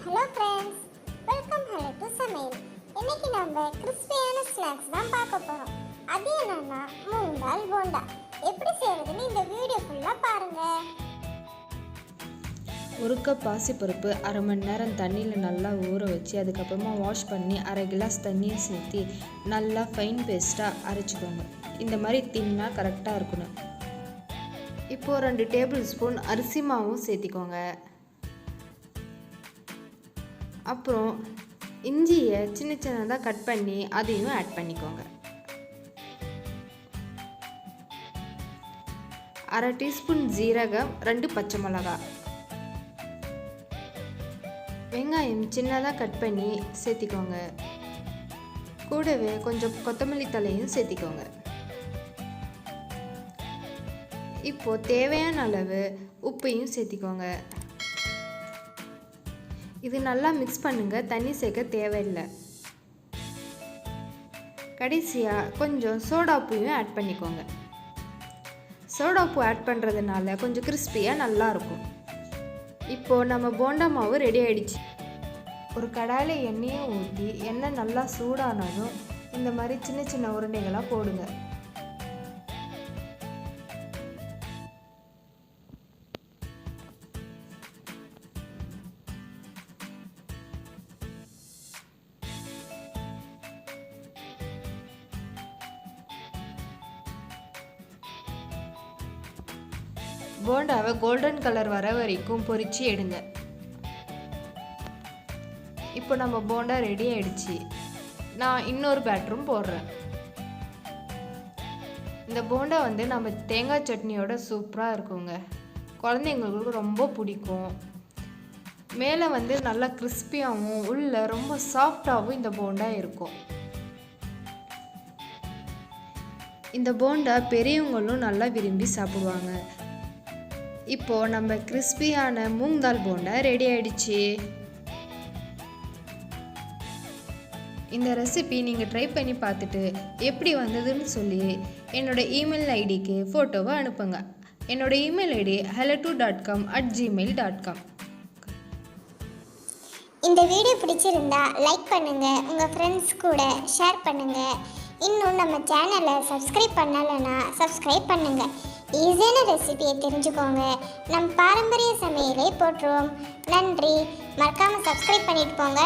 Hello friends, welcome HeloTo Samayal. இன்னைக்கு நம்ம கிறிஸ்பியான ஸ்நாக்ஸ் தான் பார்க்க போறோம். அது என்னன்னா மூங் தால் போண்டா. எப்படி செய்யறதுன்னு இந்த வீடியோ ஃபுல்லா பாருங்க. ஒரு கப் பாசிப்பருப்பு அரை மணி நேரம் தண்ணியில் நல்லா ஊற வச்சு அதுக்கப்புறமா வாஷ் பண்ணி அரை கிளாஸ் தண்ணியை சேர்த்து நல்லா ஃபைன் பேஸ்ட்டாக அரைச்சிக்கோங்க. இந்த மாதிரி தின்னா கரெக்டாக இருக்கணும். இப்போது 2 டேபிள் ஸ்பூன் அரிசி மாவும் சேர்த்திக்கோங்க. அப்புறம் இஞ்சியை சின்ன சின்னதாக கட் பண்ணி அதையும் ஆட் பண்ணிக்கோங்க. அரை டீஸ்பூன் ஜீரகம், 2 பச்சை மிளகாய், வெங்காயம் சின்னதாக கட் பண்ணி சேர்த்திக்கோங்க. கூடவே கொஞ்சம் கொத்தமல்லி தலையும் சேர்த்திக்கோங்க. இப்போது தேவையான அளவு உப்பையும் சேர்த்திக்கோங்க. இது நல்லா மிக்ஸ் பண்ணுங்க, தண்ணி சேர்க்க தேவையில்லை. கடைசியாக கொஞ்சம் சோடாப்பூயும் ஆட் பண்ணிக்கோங்க. சோடாப்பூ ஆட் பண்ணுறதுனால கொஞ்சம் கிறிஸ்பியாக நல்லாயிருக்கும். இப்போது நம்ம போண்டா மாவு ரெடி ஆகிடுச்சு. ஒரு கடாயில் எண்ணெயை ஊற்றி எண்ணெய் நல்லா சூடானதும் இந்த மாதிரி சின்ன சின்ன உருண்டைகளாக போடுங்க. போண்டாவை கோல்டன் கலர் வர வரைக்கும் பொரிச்சு எடுங்க. இப்போ நம்ம போண்டா ரெடி ஆயிடுச்சு. நான் இன்னொரு பேட்டரும் போடுறேன். இந்த போண்டா நம்ம தேங்காய் சட்னியோட சூப்பராக இருக்குங்க. குழந்தைங்களுக்கு ரொம்ப பிடிக்கும். மேலே நல்லா கிறிஸ்பியாகவும் உள்ள ரொம்ப சாஃப்டாகவும் இந்த போண்டா இருக்கும். இந்த போண்டா பெரியவங்களும் நல்லா விரும்பி சாப்பிடுவாங்க. இப்போது நம்ம கிறிஸ்பியான மூங் தால் போண்டா ரெடி ஆயிடுச்சு. இந்த ரெசிபி நீங்கள் ட்ரை பண்ணி பார்த்துட்டு எப்படி வந்ததுன்னு சொல்லி என்னோடய இமெயில் ஐடிக்கு ஃபோட்டோவை அனுப்புங்க. என்னோடய இமெயில் ஐடி helloto.com@gmail.com. இந்த வீடியோ பிடிச்சிருந்தா லைக் பண்ணுங்க, உங்கள் ஃப்ரெண்ட்ஸ் கூட ஷேர் பண்ணுங்க. இன்னும் நம்ம சேனலை சப்ஸ்கிரைப் பண்ணலைன்னா சப்ஸ்கிரைப் பண்ணுங்க. ஈஸியான ரெசிபியை தெரிஞ்சுக்கோங்க. நம் பாரம்பரிய சமையலை போற்றுவோம். நன்றி. மறக்காமல் சப்ஸ்கிரைப் பண்ணிட்டு போங்க.